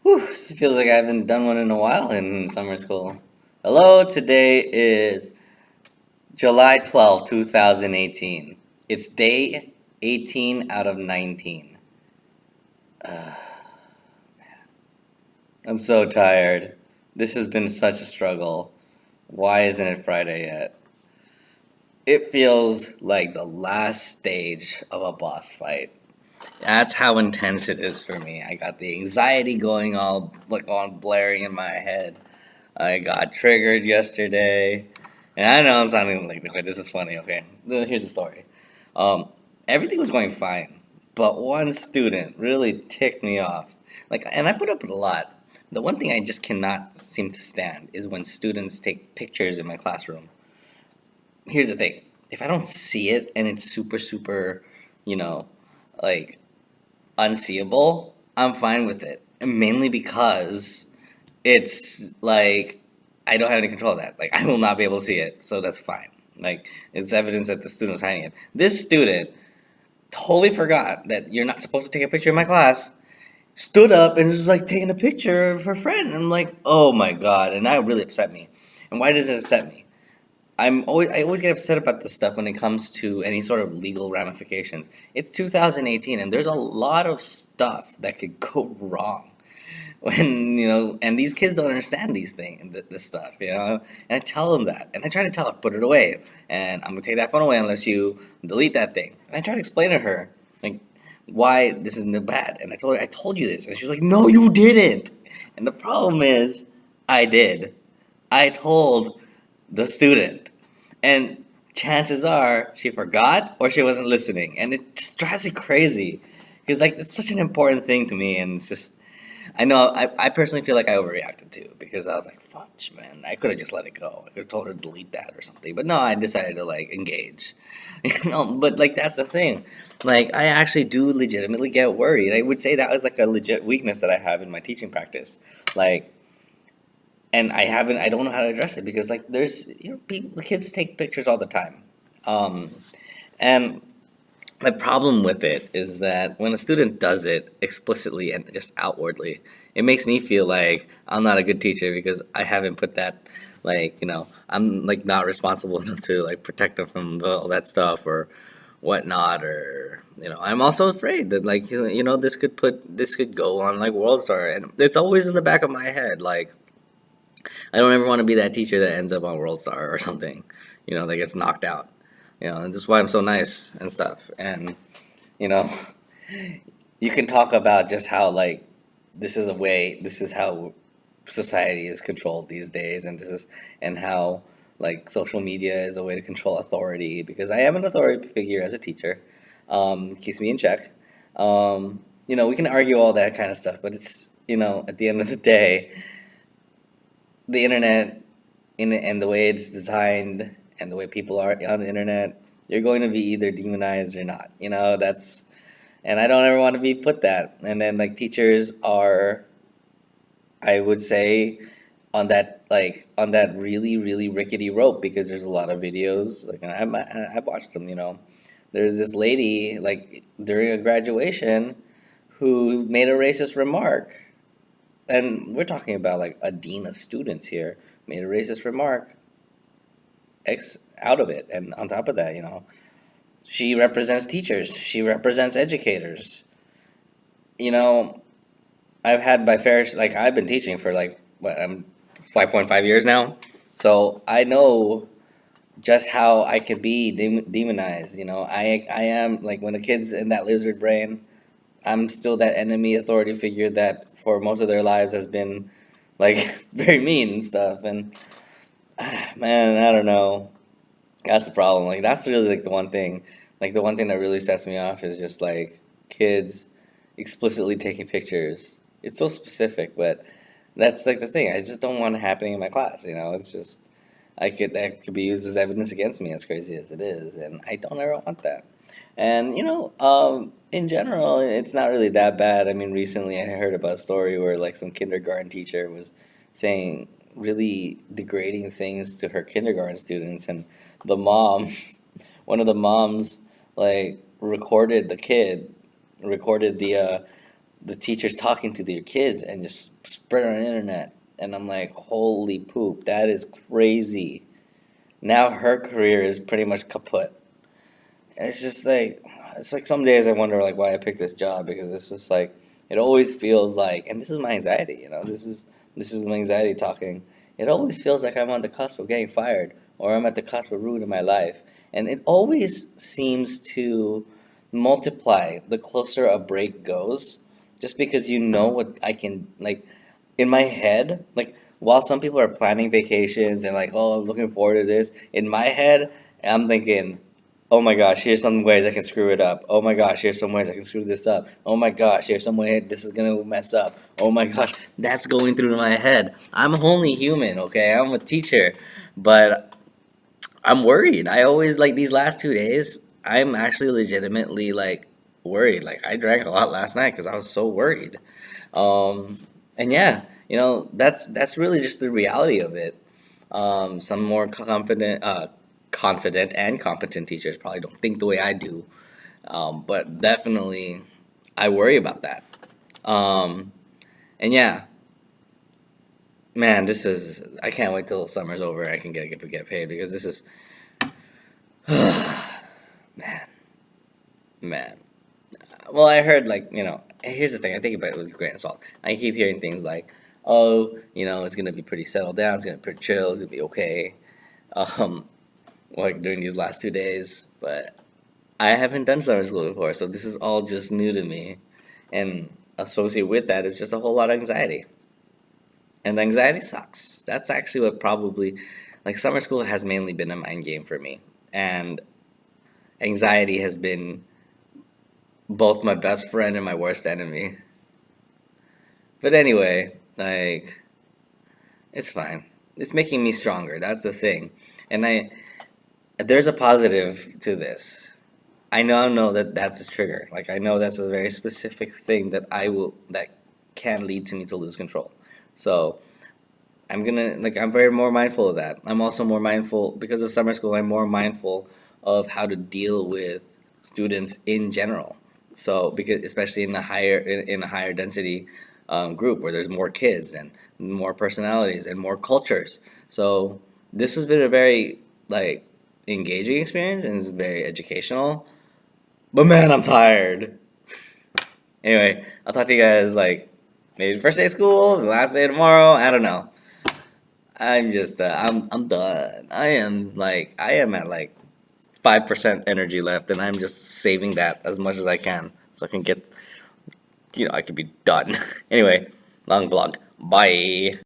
Whew, this feels like I haven't done one in a while in summer school. Hello, today is July 12th, 2018. It's day 18 out of 19. I'm so tired. This has been such a struggle. Why isn't it Friday yet? It feels like the last stage of a boss fight. That's how intense it is for me. I got the anxiety going all blaring in my head. I got triggered yesterday, and I know I'm sounding like okay, this is funny. Okay, here's the story. Um, Everything was going fine, but one student really ticked me off. And I put up with a lot. The one thing I just cannot seem to stand is when students take pictures in my classroom. Here's the thing: if I don't see it and it's super, super, you know, like unseeable, I'm fine with it. And mainly because it's like I don't have any control of that. Like I will not be able to see it, so that's fine. Like it's evidence that the student was hiding it. This student totally forgot that you're not supposed to take a picture in my class. Stood up and was like taking a picture of her friend. And I'm like, oh my god, and that really upset me. And why does it upset me? I always get upset about this stuff when it comes to any sort of legal ramifications. It's 2018 and there's a lot of stuff that could go wrong when and these kids don't understand these things, this stuff, and I tell them that, and I try to tell her, put it away, and I'm gonna take that phone away unless you delete that thing, and I try to explain to her like why this isn't bad, and I told you this, and she's like, no, you didn't. And the problem is I did. I told the student, and chances are she forgot or she wasn't listening, and it just drives me crazy because like it's such an important thing to me, and it's just I know I personally feel like I overreacted too because I was like, fudge, man, I could have just let it go. I could have told her to delete that or something. But no, I decided to like engage. But like that's the thing. Like I actually do legitimately get worried. I would say that was like a legit weakness that I have in my teaching practice. Like and I don't know how to address it because like there's people, the kids take pictures all the time. Um and my problem with it is that when a student does it explicitly and just outwardly, it makes me feel like I'm not a good teacher because I haven't put that, I'm like not responsible enough to like protect them from all that stuff or whatnot. Or I'm also afraid that like this could go on like WorldStar, and it's always in the back of my head. Like I don't ever want to be that teacher that ends up on WorldStar or something, that gets knocked out. And this is why I'm so nice and stuff. And you know, you can talk about just how like this is how society is controlled these days, and how like social media is a way to control authority because I am an authority figure as a teacher. Keeps me in check. We can argue all that kind of stuff, but it's at the end of the day, the internet and the way it's designed and the way people are on the internet, you're going to be either demonized or not. That's and I don't ever want to be put that. And then like teachers are, I would say, on that really really rickety rope because there's a lot of videos like and I've watched them. There's this lady like during a graduation who made a racist remark, and we're talking about like a dean of students here made a racist remark X out of it, and on top of that, she represents teachers, she represents educators. you know I've had my fair like I've been teaching for like what I'm 5.5 years now, so I know just how I could be demonized. I am like when a kid's in that lizard brain, I'm still that enemy authority figure that for most of their lives has been like very mean and stuff. And man, I don't know. That's the problem. Like that's really like the one thing. Like the one thing that really sets me off is just like kids explicitly taking pictures. It's so specific, but that's like the thing. I just don't want it happening in my class. It's just that could be used as evidence against me, as crazy as it is, and I don't ever want that. And in general, it's not really that bad. I mean, recently I heard about a story where like some kindergarten teacher was saying really degrading things to her kindergarten students, and the mom, one of the moms, like recorded the kid, recorded the teachers talking to their kids and just spread on the internet. And I'm like, holy poop, that is crazy. Now her career is pretty much kaput. And it's like some days I wonder like why I picked this job, because it's just like it always feels like, and this is my anxiety, this is my anxiety talking. It always feels like I'm on the cusp of getting fired, or I'm at the cusp of ruining my life. And it always seems to multiply the closer a break goes, just because you know what I can, like, in my head, like, while some people are planning vacations and like, oh, I'm looking forward to this, in my head, I'm thinking, oh my gosh, here's some ways I can screw it up. Oh my gosh, here's some ways I can screw this up. Oh my gosh, here's some way this is gonna mess up. Oh my gosh, that's going through my head. I'm only human, okay? I'm a teacher, but I'm worried. I always, like, these last 2 days, I'm actually legitimately like worried. Like, I drank a lot last night because I was so worried. Um, and yeah, that's really just the reality of it. Some more confident and competent teachers probably don't think the way I do, but definitely I worry about that. Um, and yeah, man, this is I can't wait till summer's over. I can get paid, because this is man, man. Well, I heard, like, here's the thing. I think about it with a grain of salt. I keep hearing things like, oh, it's gonna be pretty settled down. It's gonna be pretty chill. It's gonna be okay. Um, like during these last 2 days, but I haven't done summer school before, so this is all just new to me. And associated with that is just a whole lot of anxiety. And anxiety sucks. That's actually what probably, like, summer school has mainly been a mind game for me. And anxiety has been both my best friend and my worst enemy. But anyway, like, it's fine. It's making me stronger. That's the thing. And there's a positive to this. I now know that that's a trigger. Like, I know that's a very specific thing that can lead to me to lose control. So I'm very more mindful of that. I'm also more mindful because of summer school. I'm more mindful of how to deal with students in general. So, because especially in a higher density group where there's more kids and more personalities and more cultures. So this has been a very, like, engaging experience, and it's very educational. But man, I'm tired. Anyway, I'll talk to you guys, like, maybe the first day of school, the last day tomorrow. I don't know. I'm just I'm done. I am at like 5% energy left, and I'm just saving that as much as I can so I can get I could be done. Anyway, long vlog. Bye.